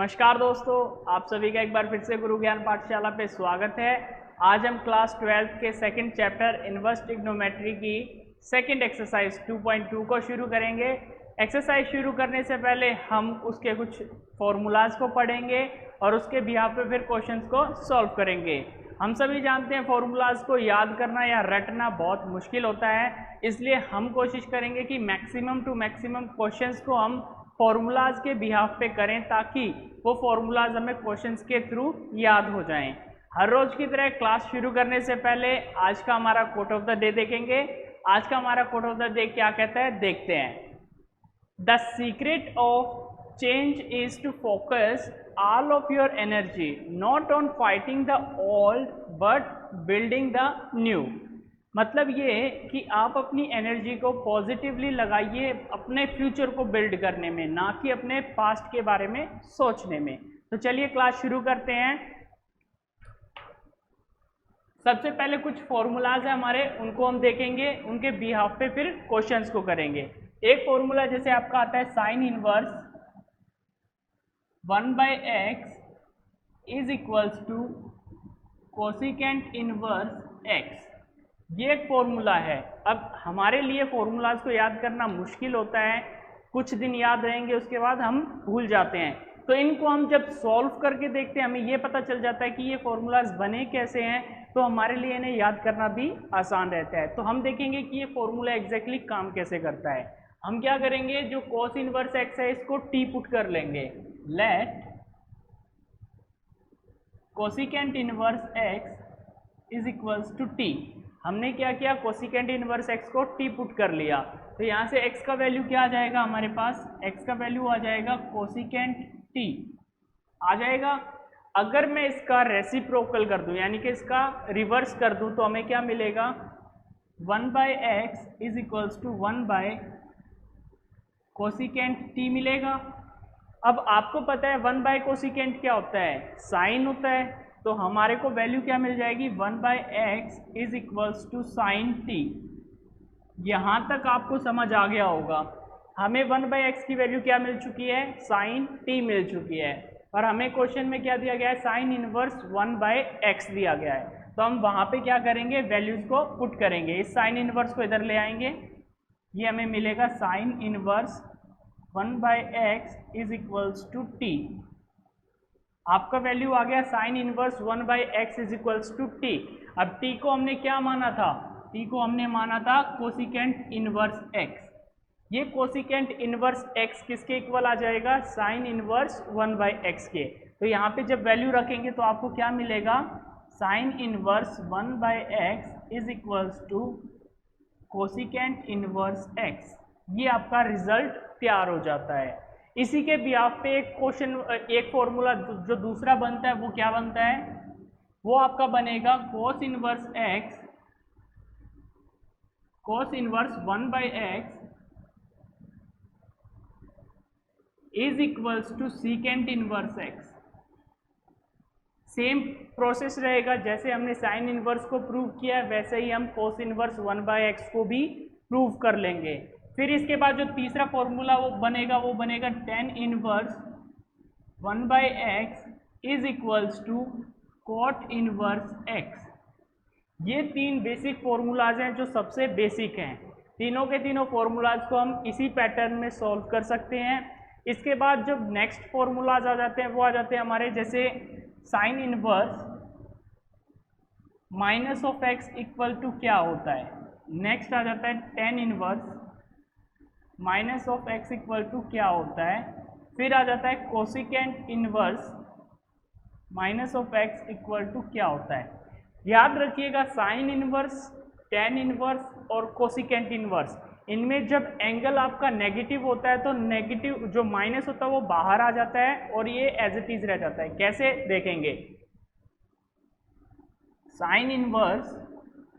नमस्कार दोस्तों, आप सभी का एक बार फिर से गुरु ज्ञान पाठशाला पे स्वागत है। आज हम क्लास 12th के सेकंड चैप्टर इनवर्स ट्रिग्नोमेट्री की सेकंड एक्सरसाइज 2.2 को शुरू करेंगे। एक्सरसाइज शुरू करने से पहले हम उसके कुछ फॉर्मूलाज को पढ़ेंगे और उसके बिहाफ पे फिर क्वेश्चंस को सॉल्व करेंगे। हम सभी जानते हैं फॉर्मूलाज को याद करना या रटना बहुत मुश्किल होता है, इसलिए हम कोशिश करेंगे कि मैक्सिमम टू मैक्सिमम क्वेश्चंस को हम फॉर्मूलाज के बिहाफ पे करें ताकि वो फॉर्मूलाज हमें क्वेश्चंस के थ्रू याद हो जाएं। हर रोज की तरह क्लास शुरू करने से पहले आज का हमारा कोट ऑफ द डे देखेंगे। आज का हमारा कोट ऑफ द डे क्या कहता है, देखते हैं। The secret of change is to focus all of your energy not on fighting the old but building the new। मतलब ये कि आप अपनी एनर्जी को पॉजिटिवली लगाइए अपने फ्यूचर को बिल्ड करने में, ना कि अपने पास्ट के बारे में सोचने में। तो चलिए क्लास शुरू करते हैं। सबसे पहले कुछ फॉर्मूलाज है हमारे, उनको हम देखेंगे, उनके बिहाफ पे फिर क्वेश्चंस को करेंगे। एक फॉर्मूला जैसे आपका आता है sine inverse 1/x is equals to cosecant inverse x। ये एक फॉर्मूला है। अब हमारे लिए फॉर्मूलाज को याद करना मुश्किल होता है, कुछ दिन याद रहेंगे उसके बाद हम भूल जाते हैं। तो इनको हम जब सॉल्व करके देखते हैं हमें ये पता चल जाता है कि ये फॉर्मूलाज बने कैसे हैं, तो हमारे लिए इन्हें याद करना भी आसान रहता है। तो हम देखेंगे कि ये फॉर्मूला एग्जैक्टली काम कैसे करता है। हम क्या करेंगे, जो कोस इनवर्स x है इसको t पुट कर लेंगे। Let cosecant inverse x is equals to t। हमने क्या किया, कोसिकेंट इनवर्स x को t पुट कर लिया। तो यहाँ से x का वैल्यू क्या आ जाएगा, हमारे पास x का वैल्यू आ जाएगा कोसिकेंट t आ जाएगा। अगर मैं इसका रेसिप्रोकल कर दूं यानी कि इसका रिवर्स कर दूं तो हमें क्या मिलेगा, 1/x is equals to 1/ cosecant t मिलेगा। अब आपको पता है 1/ कोसिकेंट क्या होता है, साइन होता है। तो हमारे को वैल्यू क्या मिल जाएगी, 1/x is equals to sine t। यहाँ तक आपको समझ आ गया होगा। हमें 1/x की वैल्यू क्या मिल चुकी है, साइन t मिल चुकी है। और हमें क्वेश्चन में क्या दिया गया है, साइन इनवर्स 1/x दिया गया है। तो हम वहाँ पे क्या करेंगे, वैल्यूज को पुट करेंगे। इस साइन इनवर्स को इधर ले आएंगे, ये हमें मिलेगा sine inverse 1/x is equals to t। आपका वैल्यू आ गया sine inverse 1/x is equals to t। अब t को हमने क्या माना था, t को हमने माना था कोसिकेंट इनवर्स x। ये कोसिकेंट इनवर्स x किसके इक्वल आ जाएगा, साइन इनवर्स 1/x के। तो यहाँ पे जब वैल्यू रखेंगे तो आपको क्या मिलेगा, sine inverse 1/x is equals to cosecant inverse x। ये आपका रिजल्ट तैयार हो जाता है। इसी के बिहाफ पे एक क्वेश्चन, एक फॉर्मूला जो दूसरा बनता है वो क्या बनता है, वो आपका बनेगा cos inverse x, cos inverse 1/x is equals to secant inverse x। Same process रहेगा, जैसे हमने साइन इनवर्स को प्रूव किया है वैसे ही हम कोस इनवर्स 1/x को भी प्रूव कर लेंगे। फिर इसके बाद जो तीसरा फॉर्मूला वो बनेगा tan inverse 1/x is equals to cot inverse x। ये तीन बेसिक फॉर्मूलाज हैं जो सबसे बेसिक हैं। तीनों के तीनों फॉर्मूलाज को हम इसी पैटर्न में सॉल्व कर सकते हैं। इसके बाद जो नेक्स्ट फॉर्मूलाज आ जाते हैं वो आ जाते हैं हमारे, जैसे sine inverse minus of x equal to क्या होता है। नेक्स्ट आ जाता है tan inverse minus of x equal to क्या होता है। फिर आ जाता है cosecant inverse minus of x equal to क्या होता है। याद रखिएगा साइन इनवर्स, tan इनवर्स और कोसिकेंट इनवर्स, इनमें जब एंगल आपका नेगेटिव होता है तो नेगेटिव जो माइनस होता है वो बाहर आ जाता है और ये एज इट इज रह जाता है। कैसे देखेंगे, sine inverse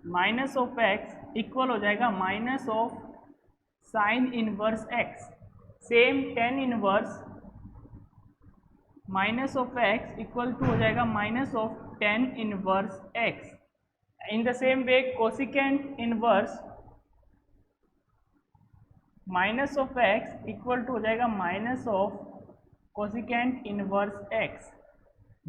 minus of x equal हो जाएगा minus of sine inverse x। सेम tan inverse minus of x equal to हो जाएगा minus of tan inverse x। In the same way cosecant inverse minus of x equal to हो जाएगा minus of cosecant inverse x.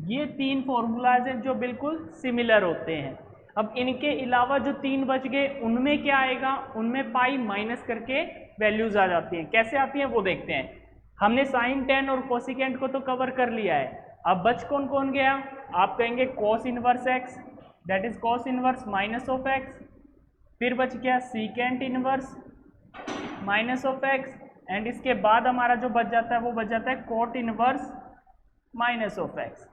ये तीन formulas हैं जो बिल्कुल सिमिलर होते हैं। अब इनके अलावा जो तीन बच गए उनमें क्या आएगा, उनमें पाई माइनस करके वैल्यूज आ जाती हैं। कैसे आती हैं वो देखते हैं। हमने साइन टेन और कोसिकेंट को तो कवर कर लिया है। अब बच कौन कौन गया, आप कहेंगे cos inverse x, that is cos inverse minus of x. फिर बच गया secant inverse minus of x, and इसके बाद हमारा जो बच जाता है वो बच जाता है cot inverse minus of x.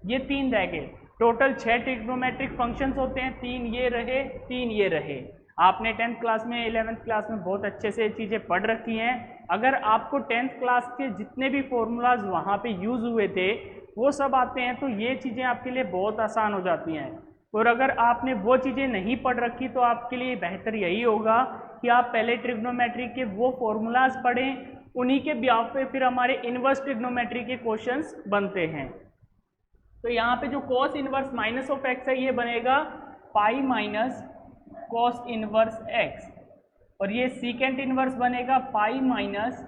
ये तीन रह गए। टोटल 6 ट्रिग्नोमेट्रिक फंक्शंस होते हैं, तीन ये रहे, तीन ये रहे। आपने 10th क्लास में 11th क्लास में बहुत अच्छे से चीज़ें पढ़ रखी हैं। अगर आपको 10th क्लास के जितने भी फॉर्मूलाज वहाँ पे यूज़ हुए थे वो सब आते हैं तो ये चीज़ें आपके लिए बहुत आसान हो जाती हैं। और अगर आपने वो चीज़ें नहीं पढ़ रखी तो आपके लिए बेहतर यही होगा कि आप पहले ट्रिग्नोमेट्री के वो फॉर्मूलाज पढ़ें, उन्हीं के ब्याह पे फिर हमारे इनवर्स ट्रिग्नोमेट्री के क्वेश्चंस बनते हैं। तो यहाँ पे जो cos inverse minus of x है ये बनेगा pi minus cos inverse x, और ये सीकेंट इनवर्स बनेगा pi minus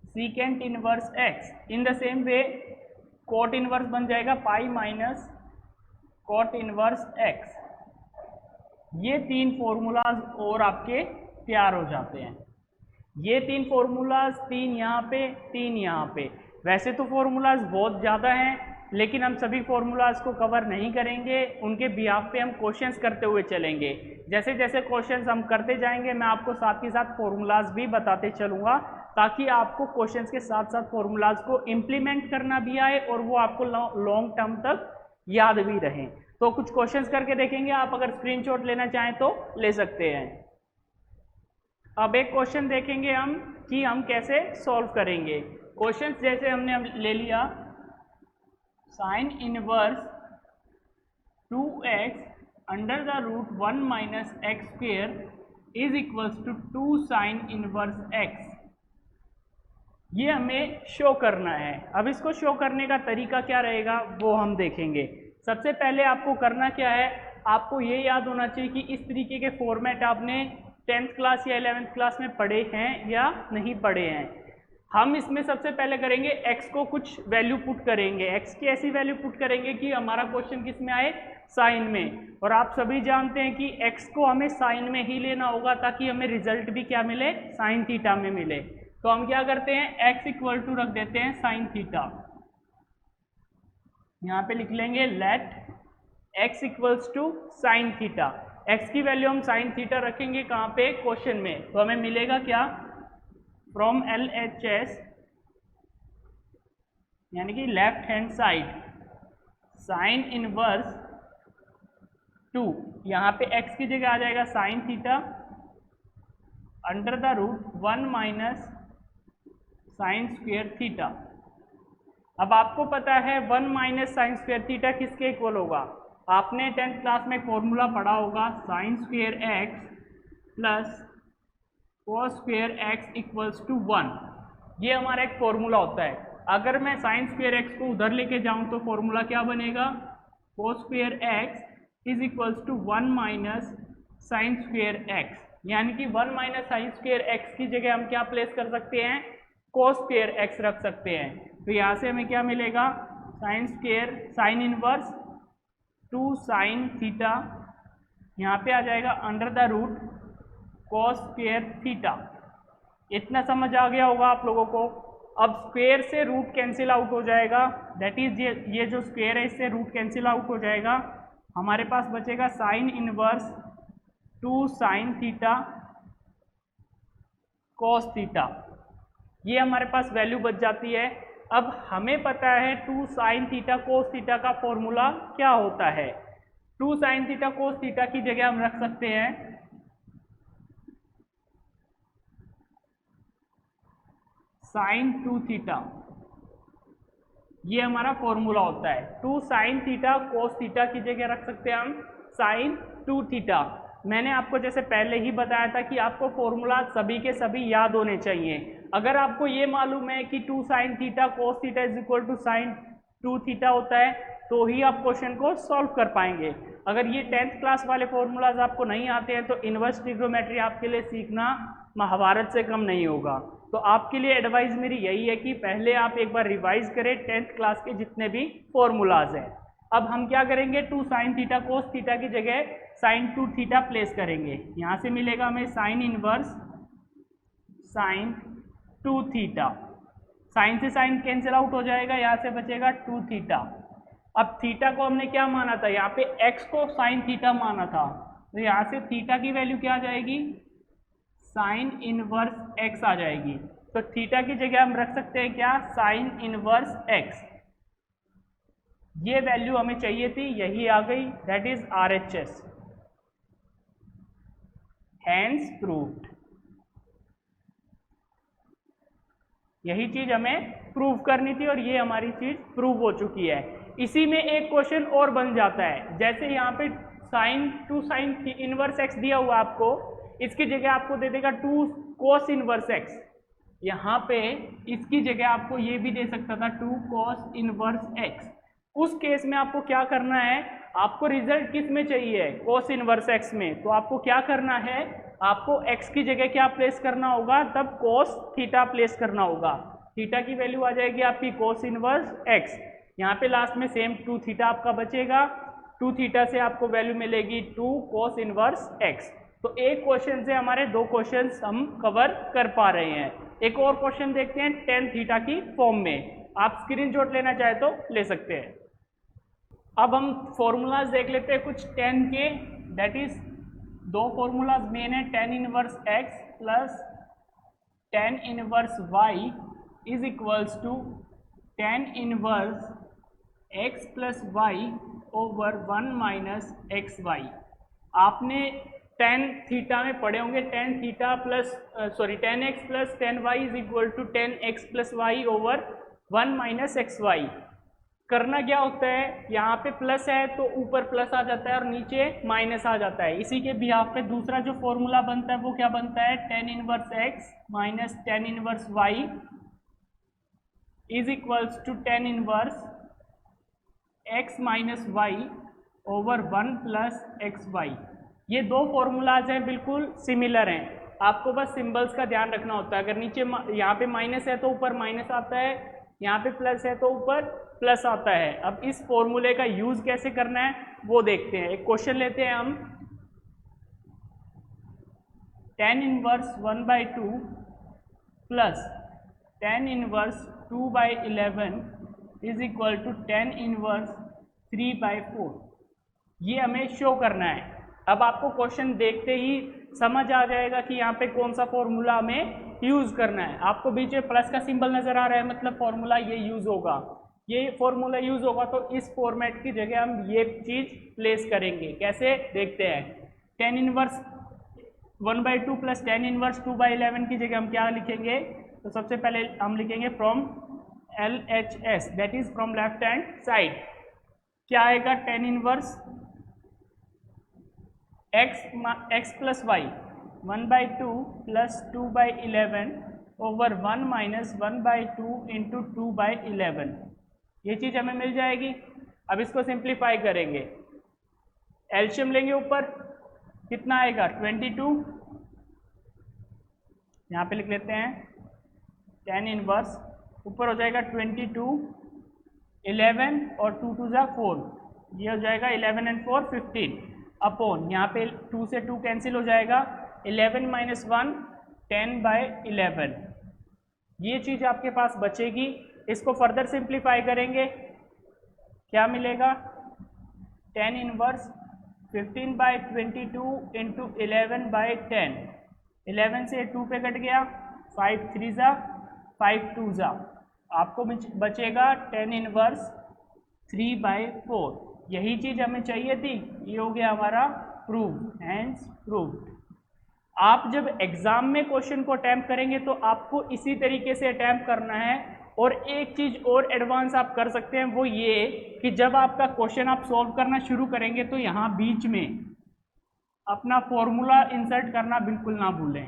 secant inverse x. In the same way cot inverse बन जाएगा pi minus cot inverse x. ये तीन फॉर्मूलाज और आपके तैयार हो जाते हैं। ये तीन फॉर्मूलाज, तीन यहाँ पे, तीन यहाँ पे। वैसे तो फॉर्मूलाज बहुत ज़्यादा हैं लेकिन हम सभी फॉर्मूलाज को कवर नहीं करेंगे, उनके बिहाफ पे हम क्वेश्चंस करते हुए चलेंगे। जैसे जैसे क्वेश्चंस हम करते जाएंगे मैं आपको साथ ही साथ फॉर्मूलाज भी बताते चलूँगा ताकि आपको क्वेश्चंस के साथ साथ फॉर्मूलाज को इम्प्लीमेंट करना भी आए और वो आपको लॉन्ग टर्म तक याद भी रहें। तो कुछ क्वेश्चंस करके देखेंगे, आप अगर स्क्रीनशॉट लेना चाहें तो ले सकते हैं। अब एक क्वेश्चन देखेंगे हम कि हम कैसे सॉल्व करेंगे। क्वेश्चंस जैसे हमने ले लिया sine inverse 2x under the root 1 minus x square is equals to 2 sine inverse x। ये हमें शो करना है। अब इसको शो करने का तरीका क्या रहेगा वो हम देखेंगे। सबसे पहले आपको करना क्या है, आपको ये याद होना चाहिए कि इस तरीके के फॉर्मेट आपने 10th क्लास या 11th क्लास में पढ़े हैं या नहीं पढ़े हैं। हम इसमें सबसे पहले करेंगे x को कुछ वैल्यू पुट करेंगे, x की ऐसी वैल्यू पुट करेंगे कि हमारा क्वेश्चन किस में आए, साइन में। और आप सभी जानते हैं कि x को हमें साइन में ही लेना होगा ताकि हमें रिजल्ट भी क्या मिले, साइन थीटा में मिले। तो हम क्या करते हैं, x इक्वल टू रख देते हैं साइन थीटा। यहाँ पे लिख लेंगे let x equals to sine theta. x की वैल्यू हम साइन थीटा रखेंगे कहाँ पे, क्वेश्चन में। तो हमें मिलेगा क्या, फ्रॉम LHS यानी कि left hand side sine inverse 2, यहाँ पे x की जगह आ जाएगा sine theta under the root 1 minus sine square theta. अब आपको पता है 1 माइनस साइन स्क्वेयर थीटा किसके इक्वल होगा, आपने 10th क्लास में फॉर्मूला पढ़ा होगा sine square x plus cos square x equals to 1। ये हमारा एक फॉर्मूला होता है। अगर मैं साइन स्क्वेयर एक्स को उधर लेके जाऊं तो फॉर्मूला क्या बनेगा, cos square x is equals to 1 minus sine square x. यानी कि 1 माइनस साइन स्क्वेयर एक्स की जगह हम क्या प्लेस कर सकते हैं, कोस स्क्वेयर एक्स रख सकते हैं। तो यहाँ से हमें क्या मिलेगा, sine square sine inverse 2 sine theta, यहाँ पे आ जाएगा under the root cos square theta. इतना समझ आ गया होगा आप लोगों को। अब स्क्वेयर से रूट कैंसिल आउट हो जाएगा, दैट इज ये जो स्क्वेयर है इससे रूट कैंसिल आउट हो जाएगा। हमारे पास बचेगा sign inverse 2 sine theta cos theta. ये हमारे पास वैल्यू बच जाती है। अब हमें पता है 2 साइन थीटा कोस थीटा का फॉर्मूला क्या होता है। 2 साइन थीटा कोस थीटा की जगह हम रख सकते हैं साइन 2 थीटा। ये हमारा फॉर्मूला होता है। 2 साइन थीटा कोस थीटा की जगह रख सकते हैं हम साइन 2 थीटा। मैंने आपको जैसे पहले ही बताया था कि आपको फॉर्मूला सभी के सभी याद होने चाहिए। अगर आपको ये मालूम है कि 2 sine theta cos theta is equal to sine 2 theta होता है तो ही आप क्वेश्चन को सॉल्व कर पाएंगे। अगर ये 10th क्लास वाले फॉर्मूलाज आपको नहीं आते हैं तो इनवर्स ट्रिग्नोमेट्री आपके लिए सीखना महाभारत से कम नहीं होगा। तो आपके लिए एडवाइस मेरी यही है कि पहले आप एक बार रिवाइज करें 10th क्लास के जितने भी फॉर्मूलाज हैं। अब हम क्या करेंगे, 2 sin थीटा कोस थीटा की जगह sin 2 थीटा प्लेस करेंगे। यहाँ से मिलेगा हमें sin इनवर्स sin 2 थीटा, साइन से साइन कैंसिल आउट हो जाएगा, यहाँ से बचेगा 2 थीटा। अब थीटा को हमने क्या माना था, यहाँ पे x को साइन थीटा माना था, तो यहाँ से थीटा की वैल्यू क्या आ जाएगी, साइन इनवर्स x आ जाएगी। तो थीटा की जगह हम रख सकते हैं क्या, साइन इनवर्स x। ये वैल्यू हमें चाहिए थी, यही आ गई, that is RHS, hence proved. यही चीज हमें प्रूव करनी थी और ये हमारी चीज प्रूव हो चुकी है। इसी में एक क्वेश्चन और बन जाता है, जैसे यहाँ पे साइन 2 साइन इनवर्स x दिया हुआ आपको, इसकी जगह आपको दे देगा 2 कोस इनवर्स x। यहाँ पे इसकी जगह आपको ये भी दे सकता था 2 कोस इनवर्स x। उस केस में आपको क्या करना है, आपको रिजल्ट किस में चाहिए, कोस इनवर्स x में, तो आपको क्या करना है, आपको x की जगह क्या प्लेस करना होगा, तब कोस थीटा प्लेस करना होगा। थीटा की वैल्यू आ जाएगी आपकी कोस इनवर्स x। यहाँ पे लास्ट में सेम 2 थीटा आपका बचेगा, 2 थीटा से आपको वैल्यू मिलेगी 2 कोस इनवर्स x। तो एक क्वेश्चन से हमारे 2 क्वेश्चन हम कवर कर पा रहे हैं। एक और क्वेश्चन देखते हैं tan थीटा की फॉर्म में, आप स्क्रीनशॉट लेना चाहे तो ले सकते हैं। अब हम फॉर्मूलाज देख लेते हैं कुछ tan के, दैट इज 2 फॉर्मूलाज मेन है, tan inverse x plus tan inverse y is equals to tan inverse x plus y over 1 minus xy। आपने tan थीटा में पढ़े होंगे, tan theta plus tan x plus tan y is equal to tan x plus y over 1 minus xy। करना क्या होता है, यहाँ पे प्लस है तो ऊपर प्लस आ जाता है और नीचे माइनस आ जाता है। इसी के बिहाफ पे दूसरा जो फॉर्मूला बनता है वो क्या बनता है, tan inverse x minus tan inverse y is equals to tan inverse x minus y over 1 plus xy। ये 2 फॉर्मूलाज हैं, बिल्कुल सिमिलर हैं, आपको बस सिंबल्स का ध्यान रखना होता है। अगर नीचे यहाँ पे माइनस है तो ऊपर माइनस आता है, यहाँ पे प्लस है तो ऊपर प्लस आता है। अब इस फॉर्मूले का यूज कैसे करना है वो देखते हैं। एक क्वेश्चन लेते हैं हम, tan inverse 1/2 plus tan inverse 2/11 is equal to tan inverse 3/4। ये हमें शो करना है। अब आपको क्वेश्चन देखते ही समझ आ जाएगा कि यहाँ पे कौन सा फॉर्मूला हमें यूज करना है। आपको बीच में प्लस का सिंबल नजर आ रहा है, मतलब फॉर्मूला ये यूज होगा, ये फॉर्मूला यूज होगा, तो इस फॉर्मेट की जगह हम ये चीज प्लेस करेंगे। कैसे देखते हैं, tan inverse 1/2 plus tan inverse 2/11 की जगह हम क्या लिखेंगे, तो सबसे पहले हम लिखेंगे from LHS, that is from left hand side. क्या आएगा, tan inverse x plus y 1/2 plus 2/11 over 1 minus 1/2 into 2/11। ये चीज हमें मिल जाएगी। अब इसको सिंप्लीफाई करेंगे, एलशियम लेंगे, ऊपर कितना आएगा 22, यहाँ पे लिख लेते हैं tan इनवर्स, ऊपर हो जाएगा 22, 11 और 2 2 जा 4, ये हो जाएगा 11 एंड 4 15 अपॉन, यहाँ पे 2 से 2 कैंसिल हो जाएगा, 11 माइनस 1 10/11। ये चीज़ आपके पास बचेगी। इसको फर्दर सिंप्लीफाई करेंगे, क्या मिलेगा, tan इनवर्स 15/22 इंटू 11/10, 11 से 2 पे कट गया, 5 3 जा 5 2 जा, आपको बचेगा tan इनवर्स 3/4। यही चीज हमें चाहिए थी, ये हो गया हमारा प्रूव, हैंस प्रूव्ड। आप जब एग्जाम में क्वेश्चन को अटैम्प्ट करेंगे तो आपको इसी तरीके से अटैम्प्ट करना है। और एक चीज और एडवांस आप कर सकते हैं, वो ये कि जब आपका क्वेश्चन आप सॉल्व करना शुरू करेंगे तो यहाँ बीच में अपना फॉर्मूला इंसर्ट करना बिल्कुल ना भूलें।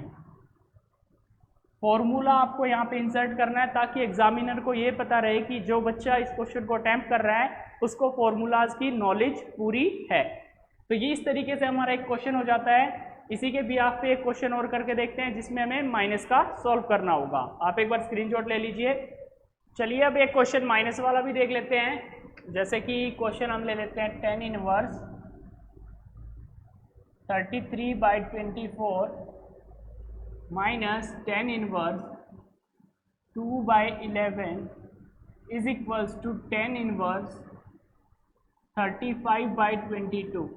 फॉर्मूला आपको यहाँ पे इंसर्ट करना है ताकि एग्जामिनर को ये पता रहे कि जो बच्चा इस क्वेश्चन को अटैम्प्ट कर रहा है उसको फॉर्मूलाज की नॉलेज पूरी है। तो ये इस तरीके से हमारा एक क्वेश्चन हो जाता है, इसी के बिहाफ पे एक क्वेश्चन और करके देखते हैं जिसमें हमें माइनस का सॉल्व करना होगा। आप एक बार स्क्रीनशॉट ले लीजिए। चलिए अब एक क्वेश्चन माइनस वाला भी देख लेते हैं। जैसे कि क्वेश्चन हम ले लेते हैं tan inverse 33/24 minus tan inverse 2/11 is equals to tan inverse 35/22।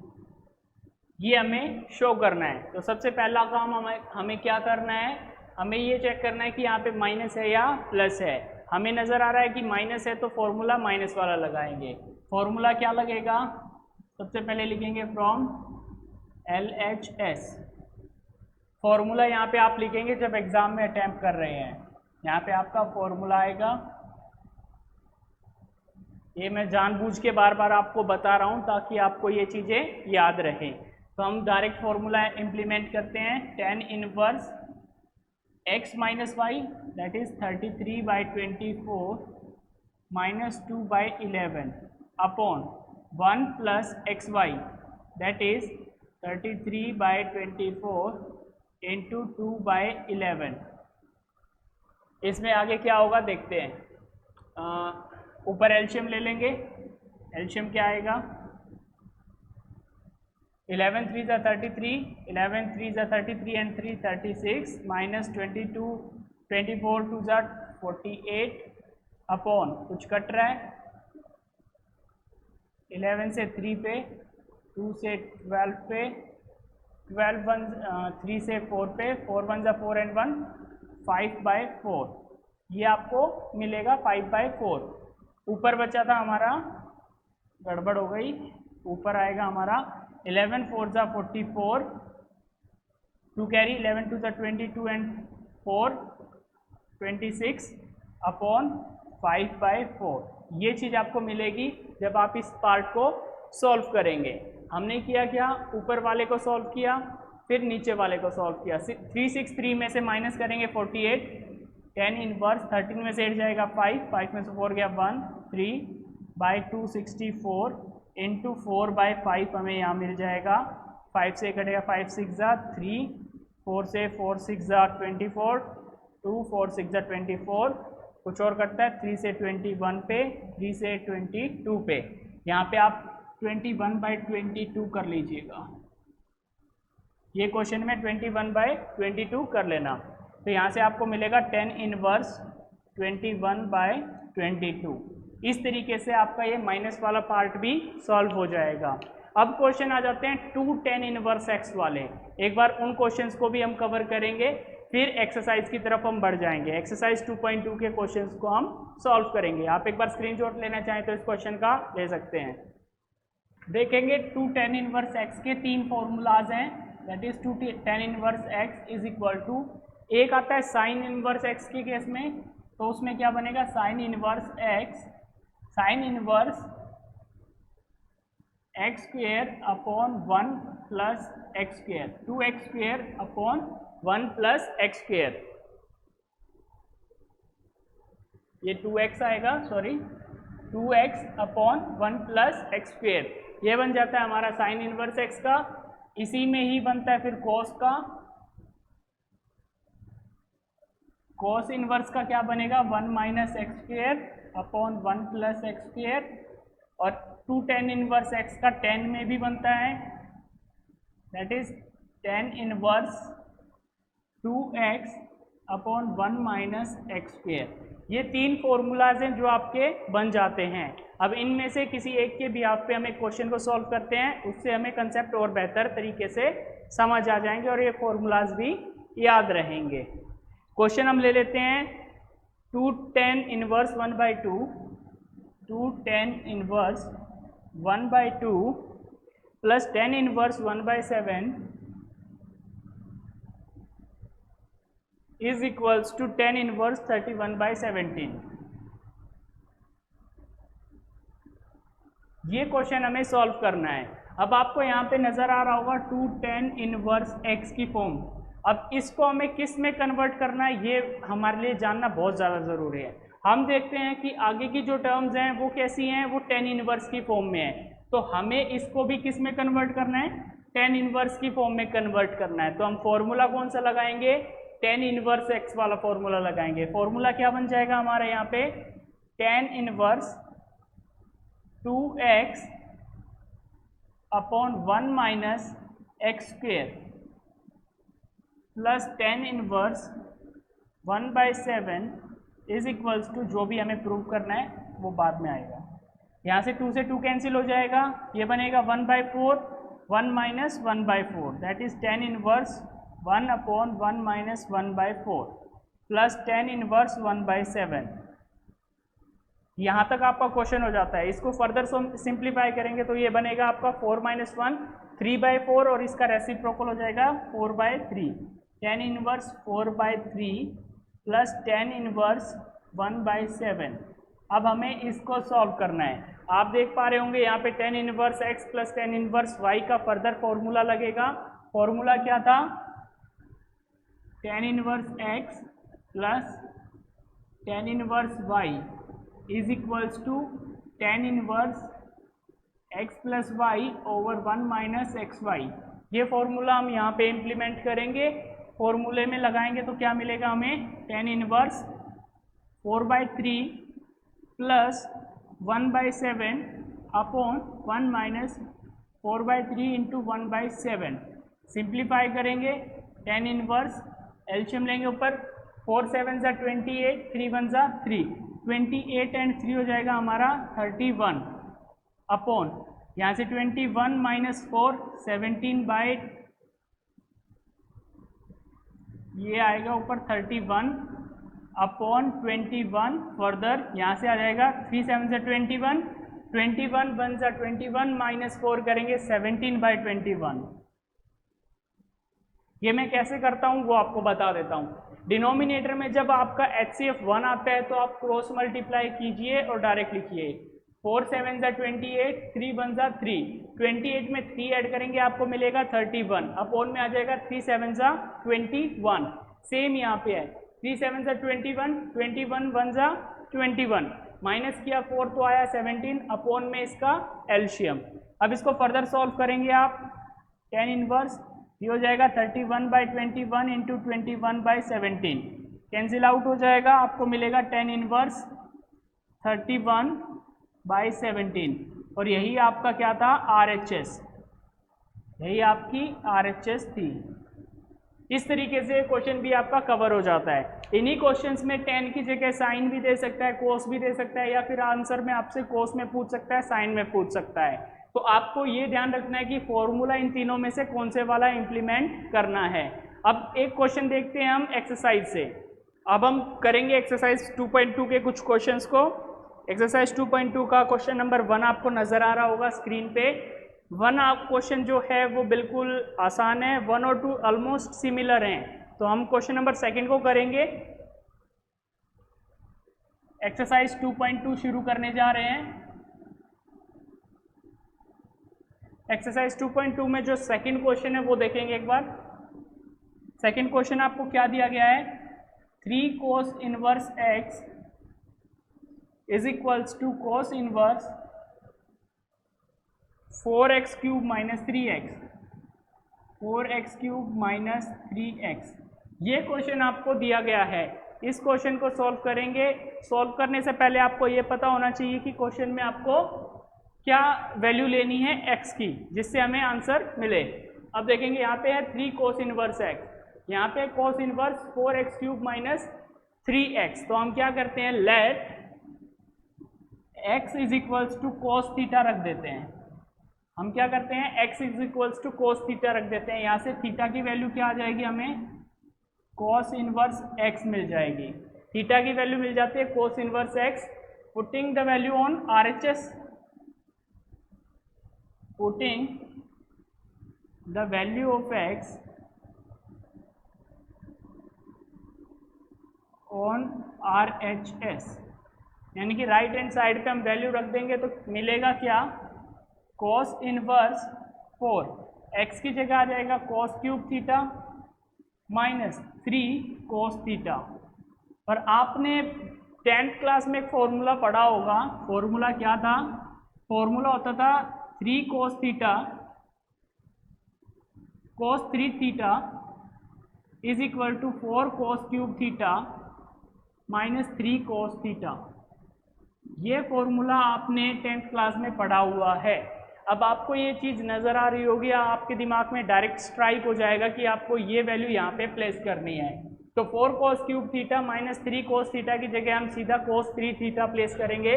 ये हमें शो करना है। तो सबसे पहला काम हमें क्या करना है, हमें ये चेक करना है कि यहाँ पे माइनस है या प्लस है। हमें नज़र आ रहा है कि माइनस है तो फॉर्मूला माइनस वाला लगाएंगे। फॉर्मूला क्या लगेगा, सबसे पहले लिखेंगे फ्रॉम LHS। फॉर्मूला यहाँ पे आप लिखेंगे जब एग्ज़ाम में अटैम्प्ट कर रहे हैं। यहाँ पे आपका फॉर्मूला आएगा, ये मैं जानबूझ के बार बार आपको बता रहा हूँ ताकि आपको ये चीज़ें याद रहें। तो हम डायरेक्ट फॉर्मूला इम्प्लीमेंट करते हैं। tan inverse x minus y that is 33/24 minus 2/11 upon 1 plus x y that is 33/24 into 2/11। इसमें आगे क्या होगा देखते हैं। ऊपर एलशियम ले लेंगे। एलशियम क्या आएगा, 11 3 ज़ा 33, 11 3 ज़ा 33 एंड 3 36 माइनस 22 24 2 ज़ा 48 अपॉन कुछ कट रहा है 11 से 3 पे, 2 से 12 पे, 12 1 3 से 4 पे, 4 1 ज़ा 4 एंड 1 5/4। ये आपको मिलेगा 5/4। ऊपर बचा था हमारा, गड़बड़ हो गई, ऊपर आएगा हमारा 11 4 ज़ा 44, 2 कैरी 11 2 ज़ा 22 एंड 4 26 अपॉन 5/4। ये चीज़ आपको मिलेगी जब आप इस पार्ट को सॉल्व करेंगे। हमने किया क्या, ऊपर वाले को सॉल्व किया फिर नीचे वाले को सॉल्व किया। 363 में से माइनस करेंगे 48, tan इनवर्स 13 में से 8 जाएगा 5, 5 में से 4 गया 1, 3/264 इंटू 4/5 हमें यहाँ मिल जाएगा। 5 से कटेगा 5 6 ज़ा 3, 4 से 4 6 ज़ा 24, 2 4 6 ज़ा 24, कुछ और करता है 3 से 21 पे, 3 से 22 पे। यहाँ पे आप 21/22 कर लीजिएगा। ये क्वेश्चन में 21/22 कर लेना। तो यहाँ से आपको मिलेगा tan इनवर्स 21/22। इस तरीके से आपका ये माइनस वाला पार्ट भी सॉल्व हो जाएगा। अब क्वेश्चन आ जाते हैं 2 tan इनवर्स x वाले। एक बार उन क्वेश्चंस को भी हम कवर करेंगे, फिर एक्सरसाइज की तरफ हम बढ़ जाएंगे। एक्सरसाइज 2.2 के क्वेश्चंस को हम सॉल्व करेंगे। आप एक बार स्क्रीनशॉट लेना चाहें तो इस क्वेश्चन का ले सकते हैं। देखेंगे 2 tan इनवर्स x के 3 फॉर्मूलाज हैं, that is 2 tan inverse x is equal to, एक आता है साइन इनवर्स x के केस में, तो उसमें क्या बनेगा sine inverse x, sine inverse x square upon 1 plus x square, 2x square upon 1 plus x square. ये 2x आएगा, sorry 2x upon 1 plus x square. ये बन जाता है हमारा साइन इनवर्स x का। इसी में ही बनता है फिर कॉस का, कॉस इनवर्स का क्या बनेगा 1 minus x square upon 1 plus x square. और 2 tan इनवर्स x का tan में भी बनता है, that is tan inverse 2x upon 1 minus x square. ये 3 फॉर्मूलाज हैं जो आपके बन जाते हैं। अब इनमें से किसी एक के भी आप पे हमें क्वेश्चन को सॉल्व करते हैं, उससे हमें कंसेप्ट और बेहतर तरीके से समझ आ जाएंगे और ये फॉर्मूलाज भी याद रहेंगे। क्वेश्चन हम ले लेते हैं 2 tan inverse 1/2, 2 tan inverse 1/2 plus tan inverse 1/7 is equals to tan inverse 31/17। ये क्वेश्चन हमें सॉल्व करना है। अब आपको यहाँ पे नज़र आ रहा होगा 2 tan इनवर्स x की फॉर्म। अब इसको हमें किस में कन्वर्ट करना है ये हमारे लिए जानना बहुत ज़्यादा ज़रूरी है। हम देखते हैं कि आगे की जो टर्म्स हैं वो कैसी हैं, वो tan इनवर्स की फॉर्म में है। तो हमें इसको भी किस में कन्वर्ट करना है, टेन इनवर्स की फॉर्म में कन्वर्ट करना है, तो हम फॉर्मूला कौन सा लगाएंगे, टेन इनवर्स एक्स वाला फॉर्मूला लगाएंगे। फॉर्मूला क्या बन जाएगा हमारा यहाँ पे, tan inverse 2x upon 1 minus x square plus tan inverse 1/7 is equals to, जो भी हमें प्रूव करना है वो बाद में आएगा। यहाँ से 2 से 2 कैंसिल हो जाएगा, ये बनेगा 1/4, 1 minus 1/4 that is tan inverse 1 upon 1 minus 1/4 plus tan inverse 1/7। यहाँ तक आपका क्वेश्चन हो जाता है। इसको फर्दर सिंप्लीफाई करेंगे तो ये बनेगा आपका 4 माइनस 1 3/4 और इसका रेसिप्रोकल हो जाएगा 4/3, tan inverse 4/3 plus tan inverse 1/7। अब हमें इसको सॉल्व करना है। आप देख पा रहे होंगे यहाँ पे tan inverse x plus tan inverse y का फर्दर फॉर्मूला लगेगा। फॉर्मूला क्या था, tan inverse x plus tan inverse y is equals to tan inverse x plus y over 1 minus x y. ये फॉर्मूला हम यहाँ पे इम्प्लीमेंट करेंगे, फॉर्मूले में लगाएंगे तो क्या मिलेगा हमें, tan inverse 4/3 plus 1/7 upon 1 minus 4/3 into 1/7। Simplify करेंगे, टेन इनवर्स एलसीएम लेंगे ऊपर, 4 7 ज़ा 28, 3 1 ज़ा 3, 28 एंड 3 हो जाएगा हमारा 31 अपॉन यहाँ से 21 माइनस 4 17 बाई, ये आएगा ऊपर 31 अपॉन 21, फर्दर यहाँ से आ जाएगा 3 7 ज़ा 21, 21 1 ज़ा 21 माइनस 4 करेंगे 17/21। ये मैं कैसे करता हूँ वो आपको बता देता हूँ। डिनोमिनेटर में जब आपका HCF 1 आता है तो आप क्रॉस मल्टीप्लाई कीजिए और डायरेक्ट लिखिए, 4 7 ज़ा 28, 3 1 ज़ा 3, 28 में 3 ऐड करेंगे आपको मिलेगा 31 अपॉन में आ जाएगा 3 7 ज़ा 21। सेम यहाँ पे है, 3 7 ज़ा 21, 21 1 ज़ा 21, माइनस किया 4 तो आया 17 अपॉन में इसका एलसीएम। अब इसको फर्दर सॉल्व करेंगे आप, टेन इनवर्स ये हो जाएगा 31/21 इंटू 21/17, कैंसिल आउट हो जाएगा, आपको मिलेगा टेन इनवर्स 31/17 और यही आपका क्या था, RHS, यही आपकी RHS थी। इस तरीके से क्वेश्चन भी आपका कवर हो जाता है। इन्हीं क्वेश्चंस में टेन की जगह साइन भी दे सकता है, कोस भी दे सकता है, या फिर आंसर में आपसे कोस में पूछ सकता है, साइन में पूछ सकता है। तो आपको ये ध्यान रखना है कि फॉर्मूला इन तीनों में से कौन से वाला इंप्लीमेंट करना है। अब एक क्वेश्चन देखते हैं हम एक्सरसाइज से। अब हम करेंगे एक्सरसाइज 2.2 के कुछ क्वेश्चंस को। एक्सरसाइज 2.2 का क्वेश्चन नंबर 1 आपको नजर आ रहा होगा स्क्रीन पे। 1 आप क्वेश्चन जो है वो बिल्कुल आसान है, 1 और 2 ऑलमोस्ट सिमिलर हैं। तो हम क्वेश्चन नंबर 2 को करेंगे। एक्सरसाइज 2.2 शुरू करने जा रहे हैं। एक्सरसाइज 2.2 में जो सेकंड क्वेश्चन है वो देखेंगे एक बार। सेकंड क्वेश्चन आपको क्या दिया गया है, 3 cos inverse x is equals to cos inverse 4x cube minus 3x, 4x cube minus 3x। ये क्वेश्चन आपको दिया गया है। इस क्वेश्चन को सॉल्व करेंगे। सॉल्व करने से पहले आपको ये पता होना चाहिए कि क्वेश्चन में आपको क्या वैल्यू लेनी है x की, जिससे हमें आंसर मिले। अब देखेंगे यहाँ पे है 3 cos इनवर्स x, यहाँ पे cos inverse 4x cube minus 3x। तो हम क्या करते हैं, let x is equals to cos theta रख देते हैं। हम क्या करते हैं, x is equals to cos theta रख देते हैं। यहाँ से थीटा की वैल्यू क्या आ जाएगी, हमें cos इनवर्स x मिल जाएगी। थीटा की वैल्यू मिल जाती है cos inverse x। Putting the value on RHS, putting the value of x on RHS, यानी कि राइट हैंड साइड पे हम वैल्यू रख देंगे तो मिलेगा क्या, cos इनवर्स 4, x की जगह आ जाएगा cos cube theta minus 3 cos theta. और आपने 10th क्लास में एक फॉर्मूला पढ़ा होगा। फॉर्मूला क्या था, फॉर्मूला होता था 3 cos theta cos 3 theta is equal to 4 cos cube theta minus 3 cos theta. ये फॉर्मूला आपने 10th क्लास में पढ़ा हुआ है। अब आपको ये चीज़ नज़र आ रही होगी, आपके दिमाग में डायरेक्ट स्ट्राइक हो जाएगा कि आपको ये वैल्यू यहाँ पे प्लेस करनी है। तो 4 cos cube theta minus 3 cos theta की जगह हम सीधा cos 3 थीटा प्लेस करेंगे।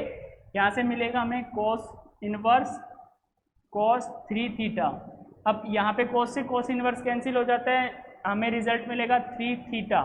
यहाँ से मिलेगा हमें cos इनवर्स cos 3 थीटा। अब यहाँ पे cos से cos इनवर्स कैंसिल हो जाता है, हमें रिजल्ट मिलेगा 3 थीटा।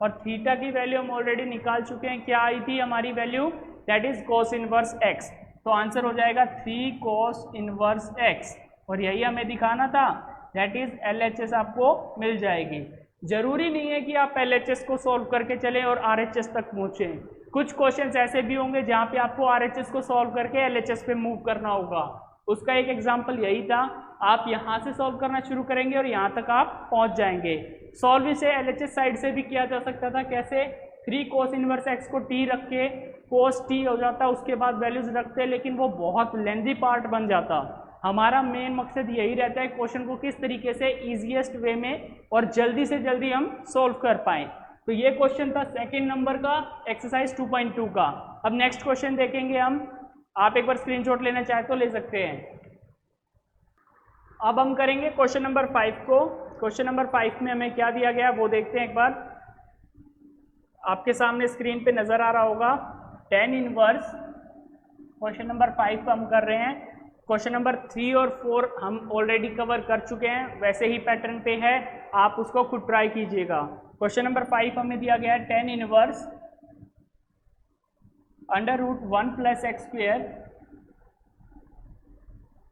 और थीटा की वैल्यू हम ऑलरेडी निकाल चुके हैं, क्या आई थी हमारी value, that is cos inverse x। तो आंसर हो जाएगा 3 cos इनवर्स x, और यही हमें दिखाना था, दैट इज LHS आपको मिल जाएगी। जरूरी नहीं है कि आप LHS को सॉल्व करके चलें और RHS तक पहुँचें। कुछ क्वेश्चंस ऐसे भी होंगे जहाँ पे आपको RHS को सॉल्व करके LHS पे मूव करना होगा। उसका एक एग्जाम्पल यही था, आप यहाँ से सॉल्व करना शुरू करेंगे और यहाँ तक आप पहुँच जाएंगे। सॉल्व इसे LHS साइड से भी किया जा सकता था, कैसे, 3 cos इनवर्स x को t रख के cos t हो जाता, उसके बाद वैल्यूज रखते, लेकिन वो बहुत लेंथी पार्ट बन जाता। हमारा मेन मकसद यही रहता है क्वेश्चन को किस तरीके से ईजीएस्ट वे में और जल्दी से जल्दी हम सॉल्व कर पाएँ। तो ये क्वेश्चन था सेकेंड नंबर का, एक्सरसाइज 2.2 का। अब नेक्स्ट क्वेश्चन देखेंगे हम, आप एक बार स्क्रीनशॉट लेना चाहे तो ले सकते हैं। अब हम करेंगे क्वेश्चन नंबर 5 को। क्वेश्चन नंबर 5 में हमें क्या दिया गया वो देखते हैं एक बार। आपके सामने स्क्रीन पे नजर आ रहा होगा tan इनवर्स। क्वेश्चन नंबर 5 हम कर रहे हैं। क्वेश्चन नंबर 3 और 4 हम ऑलरेडी कवर कर चुके हैं, वैसे ही पैटर्न पे है, आप उसको खुद ट्राई कीजिएगा। क्वेश्चन नंबर 5 हमें दिया गया है tan inverse under root 1 plus x square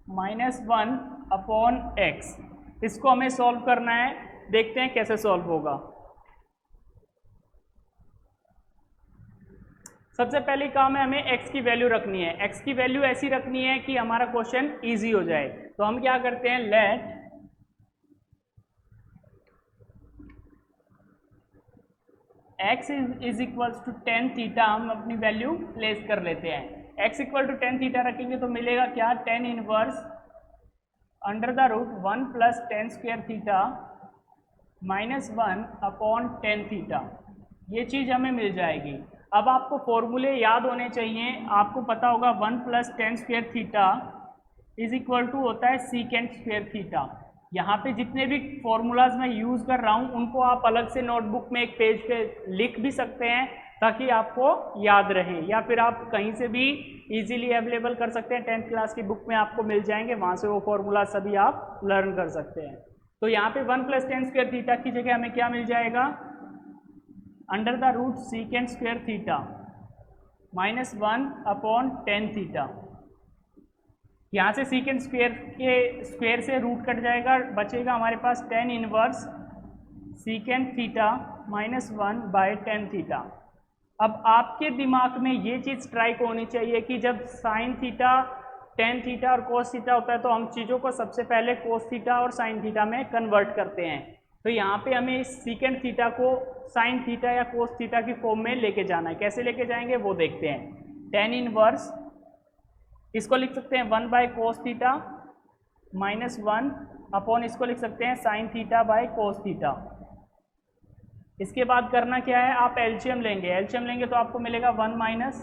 minus 1 upon x. इसको हमें सॉल्व करना है, देखते हैं कैसे सॉल्व होगा। सबसे पहले काम है हमें x की वैल्यू रखनी है। x की वैल्यू ऐसी रखनी है कि हमारा क्वेश्चन इजी हो जाए। तो हम क्या करते हैं, let x is equals to tan theta, हम अपनी वैल्यू प्लेस कर लेते हैं। x equal to tan theta रखेंगे तो मिलेगा क्या, tan inverse under the root 1 plus tan square theta minus 1 upon tan theta. ये चीज़ हमें मिल जाएगी। अब आपको फॉर्मूले याद होने चाहिए। आपको पता होगा 1 plus tan square theta is equal to होता है सीकेंट स्क्वायर थीटा। यहाँ पे जितने भी फॉर्मूलाज मैं यूज़ कर रहा हूँ उनको आप अलग से नोटबुक में एक पेज पे लिख भी सकते हैं ताकि आपको याद रहे, या फिर आप कहीं से भी इजीली अवेलेबल कर सकते हैं। 10th क्लास की बुक में आपको मिल जाएंगे, वहाँ से वो फॉर्मूला सभी आप लर्न कर सकते हैं। तो यहाँ पे 1 प्लस tan स्क्वायर थीटा की जगह हमें क्या मिल जाएगा, under the root secant square theta minus 1 upon tan theta. यहाँ से सीकेंट स्क्वायर के स्क्वायर से रूट कट जाएगा, बचेगा हमारे पास tan inverse secant theta minus 1 by tan theta. अब आपके दिमाग में ये चीज़ स्ट्राइक होनी चाहिए कि जब साइन थीटा, tan थीटा और cos थीटा होता है तो हम चीज़ों को सबसे पहले cos थीटा और साइन थीटा में कन्वर्ट करते हैं। तो यहाँ पे हमें इस सीकेंट थीटा को साइन थीटा या cos थीटा की फॉर्म में लेके जाना है। कैसे लेके जाएंगे वो देखते हैं। tan इनवर्स इसको लिख सकते हैं 1 by cos theta minus 1 upon इसको लिख सकते हैं sine theta by cos theta. इसके बाद करना क्या है, आप एलसीएम लेंगे। एलसीएम लेंगे तो आपको मिलेगा 1 माइनस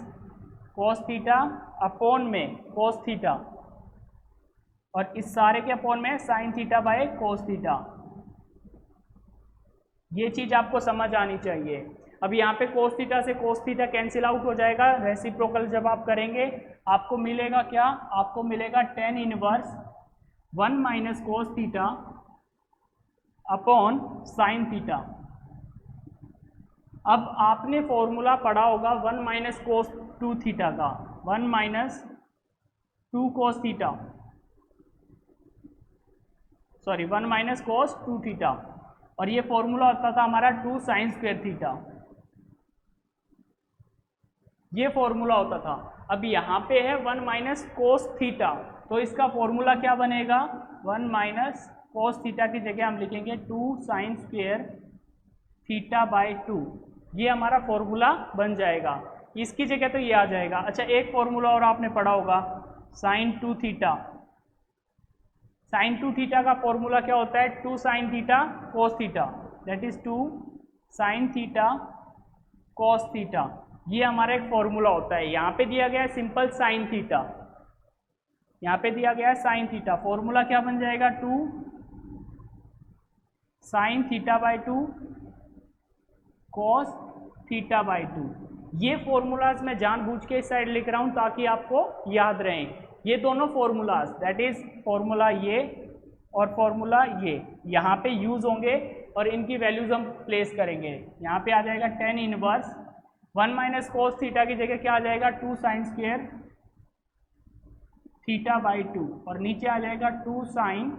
cos थीटा अपॉन में cos थीटा, और इस सारे के अपॉन में sign theta by cos theta. ये चीज़ आपको समझ आनी चाहिए। अब यहाँ पे cos थीटा से cos थीटा कैंसिल आउट हो जाएगा। रेसिप्रोकल जब आप करेंगे आपको मिलेगा क्या, आपको मिलेगा tan inverse 1 minus cos theta upon sine theta. अब आपने फॉर्मूला पढ़ा होगा 1 माइनस cos 2 थीटा का, 1 minus 2 cos theta, sorry 1 minus cos 2 theta, और ये फॉर्मूला होता था हमारा 2 साइन स्क्वायर थीटा, ये फॉर्मूला होता था। अब यहाँ पे है 1 माइनस cos थीटा, तो इसका फॉर्मूला क्या बनेगा, 1 माइनस cos थीटा की जगह हम लिखेंगे 2 साइन स्क्वायर थीटा बाय 2। ये हमारा फॉर्मूला बन जाएगा। इसकी जगह तो ये आ जाएगा। अच्छा, एक फॉर्मूला और आपने पढ़ा होगा साइन 2 थीटा, साइन 2 थीटा का फॉर्मूला क्या होता है, 2 sine theta cos theta, that is 2 sine theta cos theta. ये हमारा एक फॉर्मूला होता है। यहाँ पे दिया गया है सिंपल साइन थीटा, यहाँ पे दिया गया है साइन थीटा, फॉर्मूला क्या बन जाएगा 2 sine theta by 2 cos theta by 2। ये फॉर्मूलाज मैं जानबूझ के इस साइड लिख रहा हूँ ताकि आपको याद रहें। ये दोनों फॉर्मूलाज दैट इज फॉर्मूला ये और फॉर्मूला ये यहाँ पे यूज होंगे और इनकी वैल्यूज हम प्लेस करेंगे। यहाँ पे आ जाएगा tan inverse 1 minus cos theta की जगह क्या आ जाएगा 2 साइन स्क्वायर थीटा बाई 2 और नीचे आ जाएगा 2 sine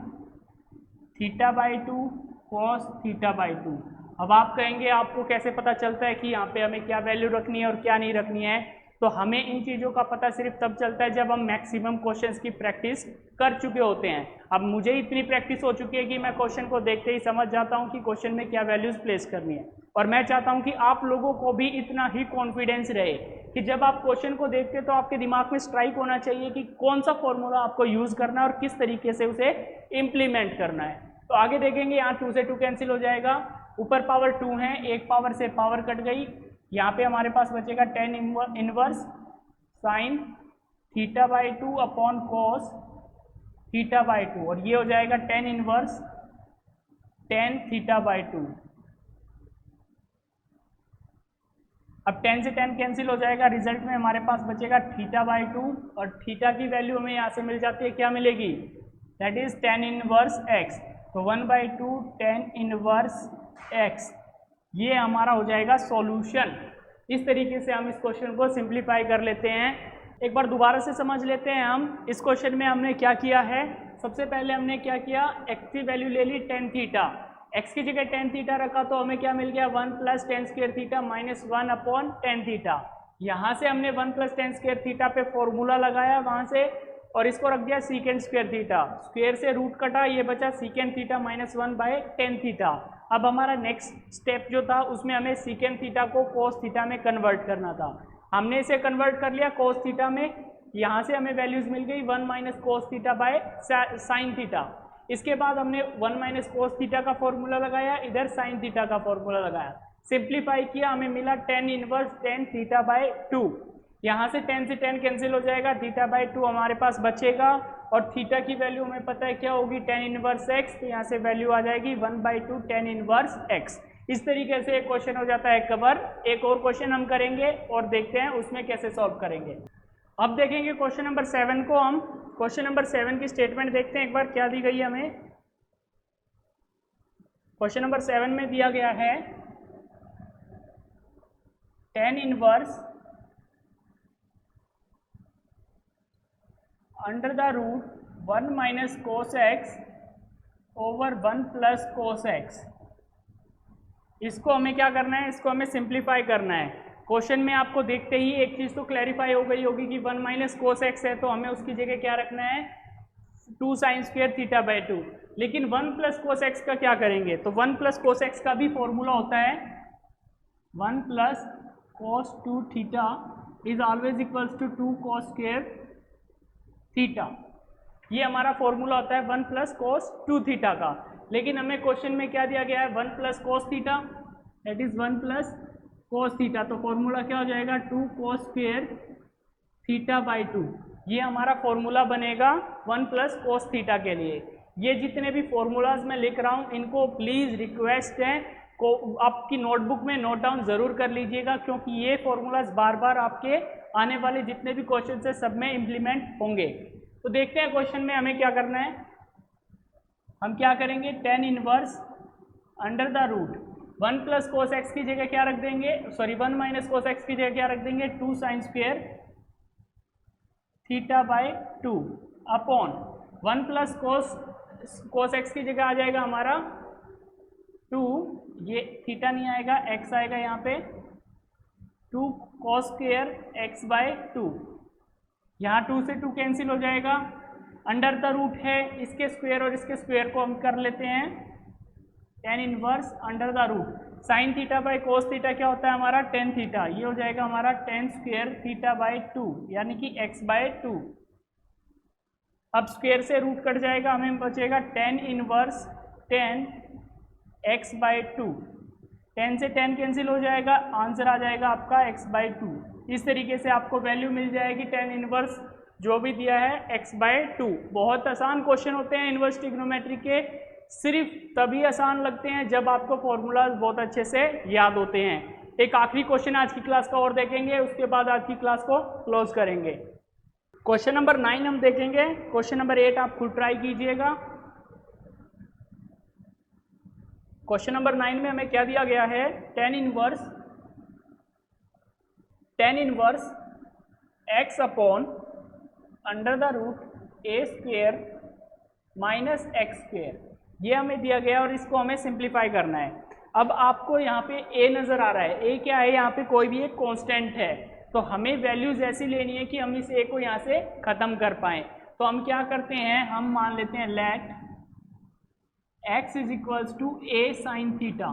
theta by 2 cos theta by 2। अब आप कहेंगे आपको कैसे पता चलता है कि यहाँ पे हमें क्या वैल्यू रखनी है और क्या नहीं रखनी है। तो हमें इन चीज़ों का पता सिर्फ तब चलता है जब हम मैक्सिमम क्वेश्चंस की प्रैक्टिस कर चुके होते हैं। अब मुझे इतनी प्रैक्टिस हो चुकी है कि मैं क्वेश्चन को देखते ही समझ जाता हूँ कि क्वेश्चन में क्या वैल्यूज प्लेस करनी है। और मैं चाहता हूँ कि आप लोगों को भी इतना ही कॉन्फिडेंस रहे कि जब आप क्वेश्चन को देखते हैं तो आपके दिमाग में स्ट्राइक होना चाहिए कि कौन सा फॉर्मूला आपको यूज़ करना है और किस तरीके से उसे इम्प्लीमेंट करना है। तो आगे देखेंगे, यहाँ 2 से 2 कैंसिल हो जाएगा, ऊपर पावर 2 है, एक पावर से पावर कट गई, यहाँ पे हमारे पास बचेगा tan inverse sine theta by 2 upon cos theta by 2 और ये हो जाएगा tan inverse tan theta by 2। अब 10 से 10 कैंसिल हो जाएगा, रिजल्ट में हमारे पास बचेगा थीटा बाई 2 और थीटा की वैल्यू हमें यहाँ से मिल जाती है, क्या मिलेगी, that is ten inverse x. तो 1/2 टेन इनवर्स एक्स, ये हमारा हो जाएगा सॉल्यूशन। इस तरीके से हम इस क्वेश्चन को सिंप्लीफाई कर लेते हैं। एक बार दोबारा से समझ लेते हैं हम इस क्वेश्चन में हमने क्या किया है। सबसे पहले हमने क्या किया, एक्स की वैल्यू ले ली टेन थीटा, एक्स की जगह टेन थीटा रखा तो हमें क्या मिल गया 1 plus ten square theta minus 1 upon tan theta. यहाँ से हमने 1 प्लस टेन स्क्वायर थीटा पे फॉर्मूला लगाया वहाँ से और इसको रख दिया सीकेंड स्क्वायर थीटा, स्क्वायर से रूट कटा, ये बचा secant theta minus 1 by tan theta. अब हमारा नेक्स्ट स्टेप जो था उसमें हमें सीकेंड थीटा को कोस थीटा में कन्वर्ट करना था। हमने इसे कन्वर्ट कर लिया कोस थीटा में, यहाँ से हमें वैल्यूज मिल गई 1 minus cos theta by sine theta. इसके बाद हमने 1 माइनस कोस थीटा का फॉर्मूला लगाया, इधर साइन थीटा का फॉर्मूला लगाया, सिंप्लीफाई किया, हमें मिला tan inverse tan theta by 2। यहाँ से 10 से 10 कैंसिल हो जाएगा, थीटा बाई 2 हमारे पास बचेगा और थीटा की वैल्यू हमें पता है क्या होगी, टेन इनवर्स एक्स, तो यहाँ से वैल्यू आ जाएगी 1/2 टेन इनवर्स एक्स। इस तरीके से एक क्वेश्चन हो जाता है कवर। एक और क्वेश्चन हम करेंगे और देखते हैं उसमें कैसे सॉल्व करेंगे। अब देखेंगे क्वेश्चन नंबर 7 को। हम क्वेश्चन नंबर 7 की स्टेटमेंट देखते हैं एक बार क्या दी गई है हमें। क्वेश्चन नंबर 7 में दिया गया है tan inverse under the root 1 minus cos x over 1 plus cos x. इसको हमें क्या करना है, इसको हमें सिंप्लीफाई करना है। क्वेश्चन में आपको देखते ही एक चीज़ तो क्लैरिफाई हो गई होगी कि 1 माइनस कोस एक्स है तो हमें उसकी जगह क्या रखना है 2 साइन स्क्वायर थीटा बाई 2। लेकिन 1 प्लस कोस एक्स का क्या करेंगे, तो 1 प्लस कोस एक्स का भी फॉर्मूला होता है 1 plus cos 2 theta is always equals to 2 cos square theta. ये हमारा फॉर्मूला होता है 1 प्लस कोस 2 थीटा का। लेकिन हमें क्वेश्चन में क्या दिया गया है 1 plus cos theta, that is 1 plus cos theta, तो फॉर्मूला क्या हो जाएगा 2 कोस स्क्वायर थीटा बाई 2। ये हमारा फॉर्मूला बनेगा 1 प्लस कोस थीटा के लिए। ये जितने भी फॉर्मूलाज मैं लिख रहा हूँ इनको प्लीज़ रिक्वेस्ट है को आपकी नोटबुक में नोट डाउन ज़रूर कर लीजिएगा, क्योंकि ये फॉर्मूलाज बार बार आपके आने वाले जितने भी क्वेश्चन है सब में इम्प्लीमेंट होंगे। तो देखते हैं क्वेश्चन में हमें क्या करना है। हम क्या करेंगे, tan inverse under the root 1 plus cos x की जगह क्या रख देंगे, सॉरी 1 माइनस कोस एक्स की जगह क्या रख देंगे 2 sine square theta by 2 upon 1 plus cos x की जगह आ जाएगा हमारा 2, ये थीटा नहीं आएगा एक्स आएगा यहाँ पे 2 कॉस स्क्वायर एक्स बाई 2। यहाँ 2 से 2 कैंसिल हो जाएगा, अंडर द रूट है, इसके स्क्वायर और इसके स्क्वायर को हम कर लेते हैं tan inverse under the root sine theta by cos theta क्या होता है हमारा टेन थीटा, ये हो जाएगा हमारा टेन स्क्वायर थीटा बाई 2 यानी कि एक्स बाई 2। अब स्क्वायर से रूट कट जाएगा, हमें बचेगा tan इनवर्स 10x/2। 10 से 10 कैंसिल हो जाएगा, आंसर आ जाएगा आपका x/2। इस तरीके से आपको वैल्यू मिल जाएगी tan इनवर्स जो भी दिया है x/2। बहुत आसान क्वेश्चन होते हैं इनवर्स ट्रिग्नोमेट्री के, सिर्फ तभी आसान लगते हैं जब आपको फॉर्मूलाज बहुत अच्छे से याद होते हैं। एक आखिरी क्वेश्चन आज की क्लास का और देखेंगे, उसके बाद आज की क्लास को क्लोज करेंगे। क्वेश्चन नंबर 9 हम देखेंगे। क्वेश्चन नंबर 8 आप खुद ट्राई कीजिएगा। क्वेश्चन नंबर 9 में हमें क्या दिया गया है, tan inverse x upon under the root a square minus x square, ये हमें दिया गया और इसको हमें सिंप्लीफाई करना है। अब आपको यहाँ पे a नज़र आ रहा है, a क्या है, यहाँ पे कोई भी एक कांस्टेंट है, तो हमें वैल्यूज ऐसी लेनी है कि हम इस a को यहाँ से ख़त्म कर पाएँ। तो हम क्या करते हैं, हम मान लेते हैं let x is equals to a sine theta,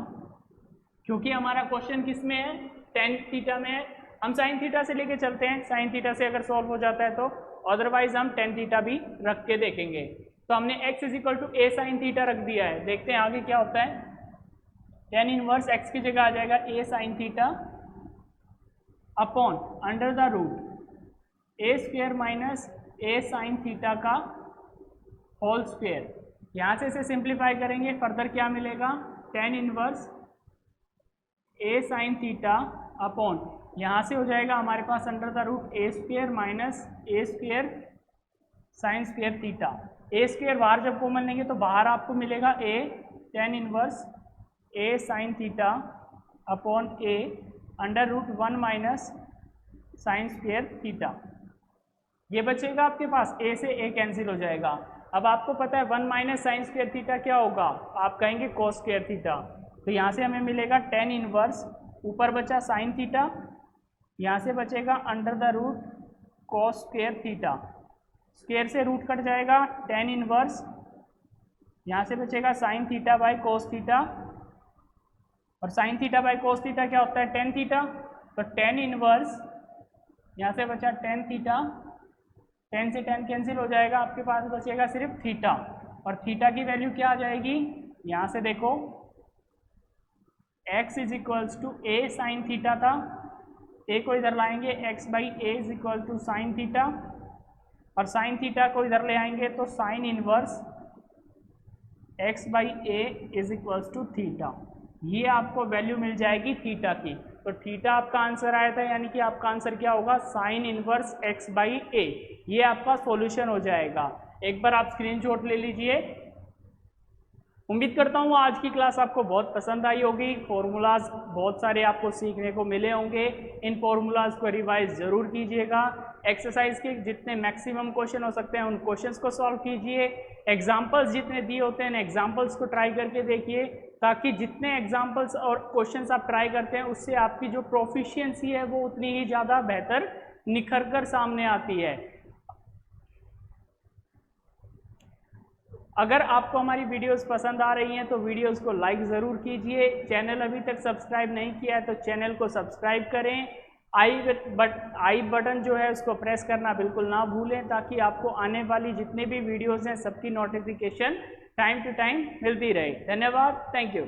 क्योंकि हमारा क्वेश्चन किस में है, tan थीटा में है। हम साइन थीटा से लेके चलते हैं, साइन थीटा से अगर सॉल्व हो जाता है तो, अदरवाइज हम tan थीटा भी रख के देखेंगे। तो हमने x is equal to a sine theta रख दिया है, देखते हैं आगे क्या होता है। tan इनवर्स x की जगह आ जाएगा a sine theta upon under the root a square minus a sine theta का होल स्क्वेयर। यहाँ से इसे सिंप्लीफाई करेंगे, फर्दर क्या मिलेगा, tan inverse a sine theta upon, यहाँ से हो जाएगा हमारे पास under the root a square minus a square sine square theta. a square बाहर जब कॉमन लेंगे तो बाहर आपको मिलेगा a tan inverse a sine theta upon a under root 1 minus sine square theta. ये बचेगा आपके पास, a से a कैंसिल हो जाएगा। अब आपको पता है 1 माइनस साइन स्क्वेयर थीटा क्या होगा, आप कहेंगे कोस स्क्वेयर थीटा। तो यहाँ से हमें मिलेगा tan इनवर्स, ऊपर बचा साइन थीटा, यहाँ से बचेगा under the root cos square theta. Square से रूट कट जाएगा, tan इनवर्स, यहाँ से बचेगा sine theta by cos theta, और sine theta by cos theta क्या होता है, tan थीटा। तो tan इनवर्स, यहाँ से बचा tan थीटा, tan से tan कैंसिल हो जाएगा, आपके पास बचेगा सिर्फ थीटा, और थीटा की वैल्यू क्या आ जाएगी, यहाँ से देखो x is equals to a sine theta था, a को इधर लाएंगे x by a is equal to sine theta, और साइन थीटा को इधर ले आएंगे तो sine inverse x by a is equals to theta. ये आपको वैल्यू मिल जाएगी थीटा की। तो थीटा आपका आंसर आया था, यानी कि आपका आंसर क्या होगा, sign inverse x by a। ये आपका सॉल्यूशन हो जाएगा। एक बार आप स्क्रीनशॉट ले लीजिए। उम्मीद करता हूँ आज की क्लास आपको बहुत पसंद आई होगी। फॉर्मूलाज बहुत सारे आपको सीखने को मिले होंगे। इन फॉर्मूलाज को रिवाइज ज़रूर कीजिएगा। एक्सरसाइज के जितने मैक्सिमम क्वेश्चन हो सकते हैं उन क्वेश्चंस को सॉल्व कीजिए। एग्जाम्पल्स जितने दिए होते हैं एग्जाम्पल्स को ट्राई करके देखिए, ताकि जितने एग्जाम्पल्स और क्वेश्चंस आप ट्राई करते हैं उससे आपकी जो प्रोफिशिएंसी है वो उतनी ही ज़्यादा बेहतर निखर कर सामने आती है। अगर आपको हमारी वीडियोस पसंद आ रही हैं तो वीडियोस को लाइक ज़रूर कीजिए। चैनल अभी तक सब्सक्राइब नहीं किया है तो चैनल को सब्सक्राइब करें। आई बटन जो है उसको प्रेस करना बिल्कुल ना भूलें, ताकि आपको आने वाली जितने भी वीडियोस हैं सबकी नोटिफिकेशन टाइम टू टाइम मिलती रहे। धन्यवाद, थैंक यू।